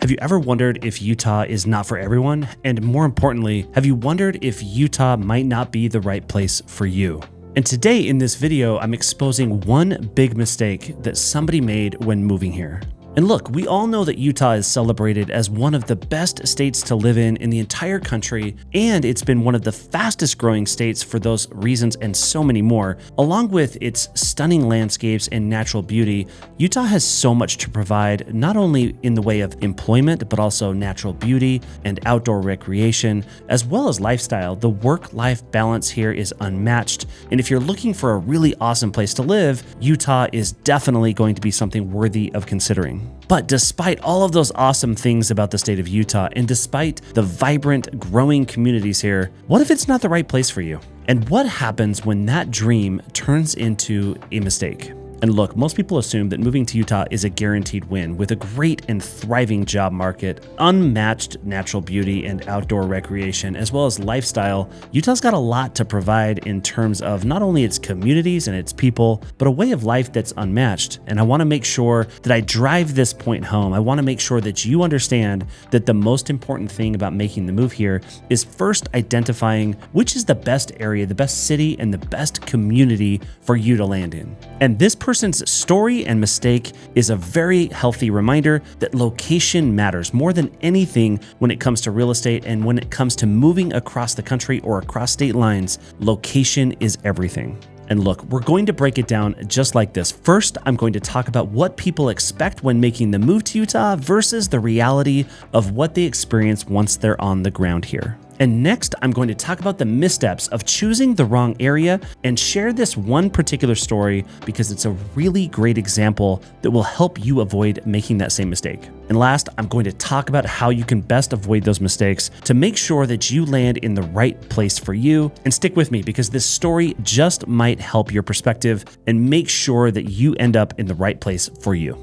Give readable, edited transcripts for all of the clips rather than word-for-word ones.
Have you ever wondered if Utah is not for everyone? And more importantly, have you wondered if Utah might not be the right place for you? And today in this video, I'm exposing one big mistake that somebody made when moving here. And look, we all know that Utah is celebrated as one of the best states to live in the entire country, and it's been one of the fastest growing states for those reasons and so many more. Along with its stunning landscapes and natural beauty, Utah has so much to provide, not only in the way of employment, but also natural beauty and outdoor recreation, as well as lifestyle. The work-life balance here is unmatched, and if you're looking for a really awesome place to live, Utah is definitely going to be something worthy of considering. But despite all of those awesome things about the state of Utah, and despite the vibrant, growing communities here, what if it's not the right place for you? And what happens when that dream turns into a mistake? And look, most people assume that moving to Utah is a guaranteed win with a great and thriving job market, unmatched natural beauty and outdoor recreation, as well as lifestyle. Utah's got a lot to provide in terms of not only its communities and its people, but a way of life that's unmatched. And I want to make sure that I drive this point home. I want to make sure that you understand that the most important thing about making the move here is first identifying which is the best area, the best city, and the best community for you to land in. And this person's story and mistake is a very healthy reminder that location matters more than anything when it comes to real estate, and when it comes to moving across the country or across state lines, location is everything. And look, we're going to break it down just like this. First, I'm going to talk about what people expect when making the move to Utah versus the reality of what they experience once they're on the ground here. And next, I'm going to talk about the missteps of choosing the wrong area and share this one particular story because it's a really great example that will help you avoid making that same mistake. And last, I'm going to talk about how you can best avoid those mistakes to make sure that you land in the right place for you. And stick with me because this story just might help your perspective and make sure that you end up in the right place for you.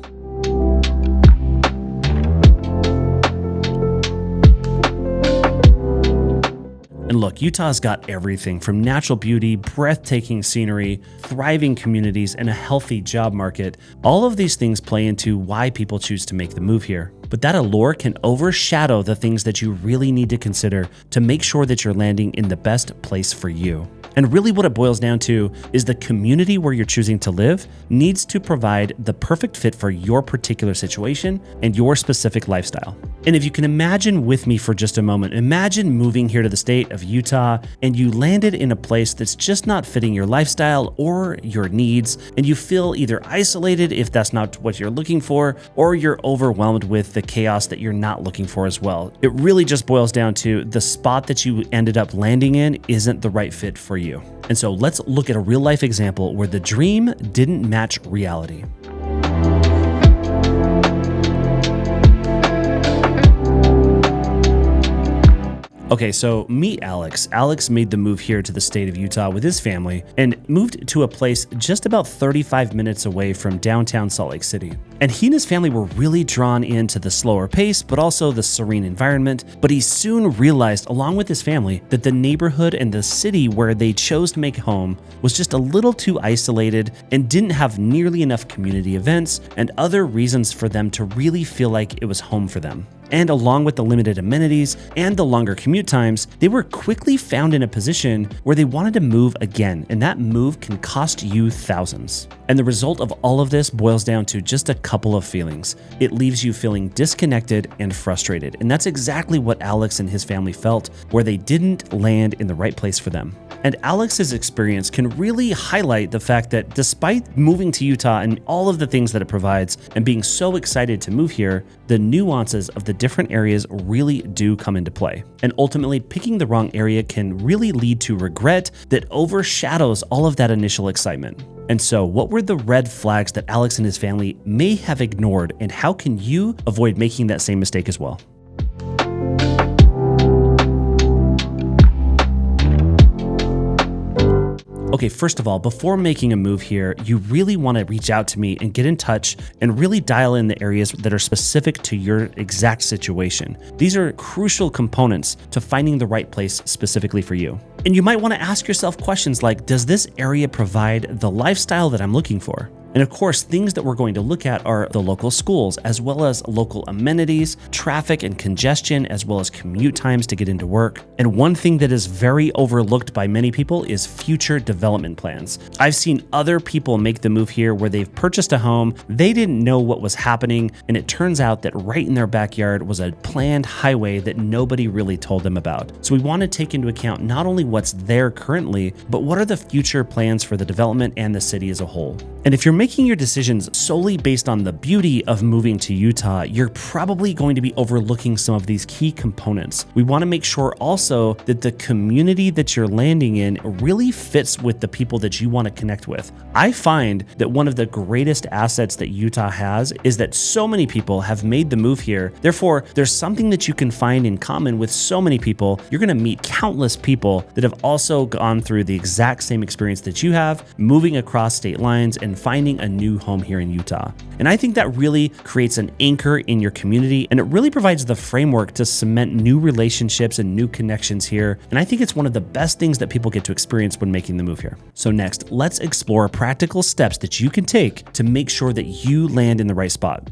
And look, Utah's got everything from natural beauty, breathtaking scenery, thriving communities, and a healthy job market. All of these things play into why people choose to make the move here. But that allure can overshadow the things that you really need to consider to make sure that you're landing in the best place for you. And really what it boils down to is the community where you're choosing to live needs to provide the perfect fit for your particular situation and your specific lifestyle. And if you can imagine with me for just a moment, imagine moving here to the state of Utah and you landed in a place that's just not fitting your lifestyle or your needs, and you feel either isolated if that's not what you're looking for, or you're overwhelmed with the chaos that you're not looking for as well. It really just boils down to the spot that you ended up landing in isn't the right fit for you. And so let's look at a real life example where the dream didn't match reality. Okay, so meet Alex. Alex made the move here to the state of Utah with his family and moved to a place just about 35 minutes away from downtown Salt Lake City. And he and his family were really drawn into the slower pace, but also the serene environment. But he soon realized, along with his family, that the neighborhood and the city where they chose to make home was just a little too isolated and didn't have nearly enough community events and other reasons for them to really feel like it was home for them. And along with the limited amenities and the longer commute times, they were quickly found in a position where they wanted to move again, and that move can cost you thousands. And the result of all of this boils down to just a couple of feelings. It leaves you feeling disconnected and frustrated, and that's exactly what Alex and his family felt, where they didn't land in the right place for them. And Alex's experience can really highlight the fact that despite moving to Utah and all of the things that it provides and being so excited to move here, the nuances of the different areas really do come into play. And ultimately, picking the wrong area can really lead to regret that overshadows all of that initial excitement. And so, what were the red flags that Alex and his family may have ignored, and how can you avoid making that same mistake as well? Okay, first of all, before making a move here, you really want to reach out to me and get in touch and really dial in the areas that are specific to your exact situation. These are crucial components to finding the right place specifically for you. And you might want to ask yourself questions like, does this area provide the lifestyle that I'm looking for? And of course, things that we're going to look at are the local schools, as well as local amenities, traffic and congestion, as well as commute times to get into work. And one thing that is very overlooked by many people is future development plans. I've seen other people make the move here where they've purchased a home, they didn't know what was happening, and it turns out that right in their backyard was a planned highway that nobody really told them about. So we want to take into account not only what's there currently, but what are the future plans for the development and the city as a whole. And if you're making your decisions solely based on the beauty of moving to Utah, you're probably going to be overlooking some of these key components. We want to make sure also that the community that you're landing in really fits with the people that you want to connect with. I find that one of the greatest assets that Utah has is that so many people have made the move here. Therefore, there's something that you can find in common with so many people. You're going to meet countless people that have also gone through the exact same experience that you have, moving across state lines and finding a new home here in Utah. And I think that really creates an anchor in your community, and it really provides the framework to cement new relationships and new connections here. And I think it's one of the best things that people get to experience when making the move here. So next, let's explore practical steps that you can take to make sure that you land in the right spot.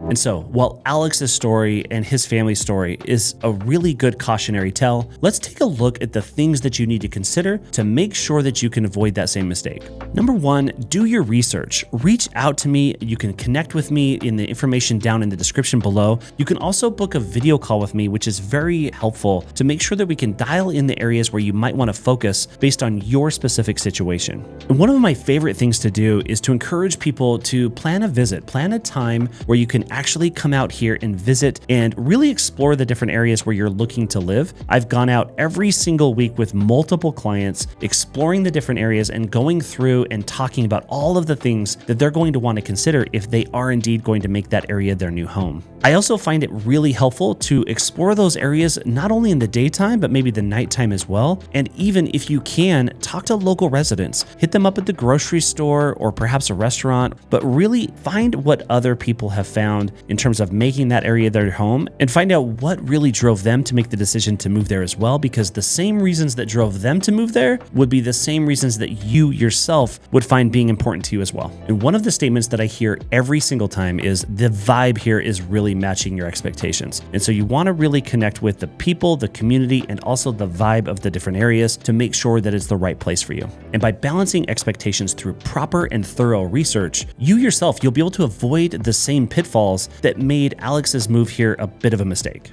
And so, while Alex's story and his family's story is a really good cautionary tale, let's take a look at the things that you need to consider to make sure that you can avoid that same mistake. Number one, do your research. Reach out to me. You can connect with me in the information down in the description below. You can also book a video call with me, which is very helpful to make sure that we can dial in the areas where you might want to focus based on your specific situation. And one of my favorite things to do is to encourage people to plan a visit, plan a time where you can actually come out here and visit and really explore the different areas where you're looking to live. I've gone out every single week with multiple clients, exploring the different areas and going through and talking about all of the things that they're going to want to consider if they are indeed going to make that area their new home. I also find it really helpful to explore those areas not only in the daytime, but maybe the nighttime as well. And even if you can, talk to local residents, hit them up at the grocery store or perhaps a restaurant, but really find what other people have found in terms of making that area their home and find out what really drove them to make the decision to move there as well, because the same reasons that drove them to move there would be the same reasons that you yourself would find being important to you as well. And one of the statements that I hear every single time is the vibe here is really matching your expectations. And so you want to really connect with the people, the community, and also the vibe of the different areas to make sure that it's the right place for you. And by balancing expectations through proper and thorough research, you yourself, you'll be able to avoid the same pitfalls that made Alex's move here a bit of a mistake.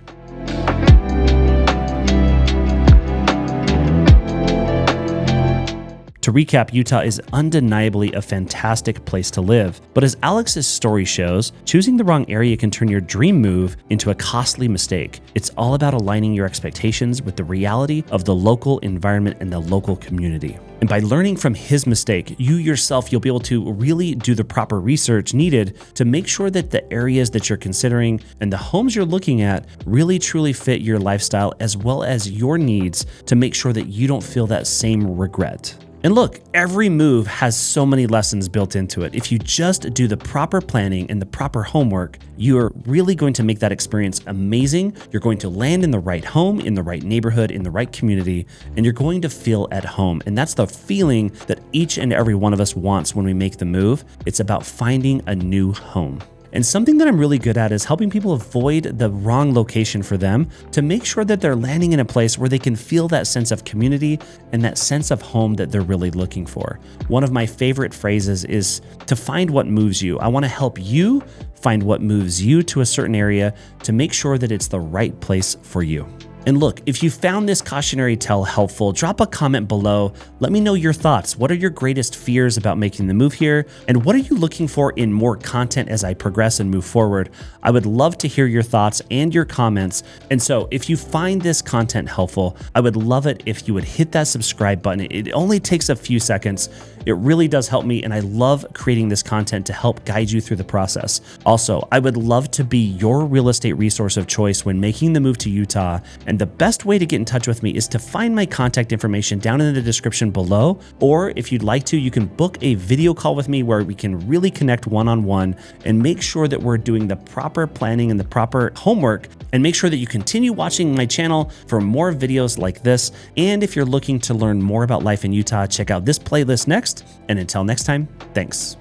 To recap, Utah is undeniably a fantastic place to live, but as Alex's story shows, choosing the wrong area can turn your dream move into a costly mistake. It's all about aligning your expectations with the reality of the local environment and the local community. And by learning from his mistake, you yourself, you'll be able to really do the proper research needed to make sure that the areas that you're considering and the homes you're looking at really truly fit your lifestyle as well as your needs to make sure that you don't feel that same regret. And look, every move has so many lessons built into it. If you just do the proper planning and the proper homework, you're really going to make that experience amazing. You're going to land in the right home, in the right neighborhood, in the right community, and you're going to feel at home. And that's the feeling that each and every one of us wants when we make the move. It's about finding a new home. And something that I'm really good at is helping people avoid the wrong location for them to make sure that they're landing in a place where they can feel that sense of community and that sense of home that they're really looking for. One of my favorite phrases is to find what moves you. I want to help you find what moves you to a certain area to make sure that it's the right place for you. And look, if you found this cautionary tale helpful, drop a comment below. Let me know your thoughts. What are your greatest fears about making the move here? And what are you looking for in more content as I progress and move forward? I would love to hear your thoughts and your comments. And so if you find this content helpful, I would love it if you would hit that subscribe button. It only takes a few seconds. It really does help me, and I love creating this content to help guide you through the process. Also, I would love to be your real estate resource of choice when making the move to Utah, and the best way to get in touch with me is to find my contact information down in the description below, or if you'd like to, you can book a video call with me where we can really connect one-on-one and make sure that we're doing the proper planning and the proper homework, and make sure that you continue watching my channel for more videos like this. And if you're looking to learn more about life in Utah, check out this playlist next. And until next time, thanks.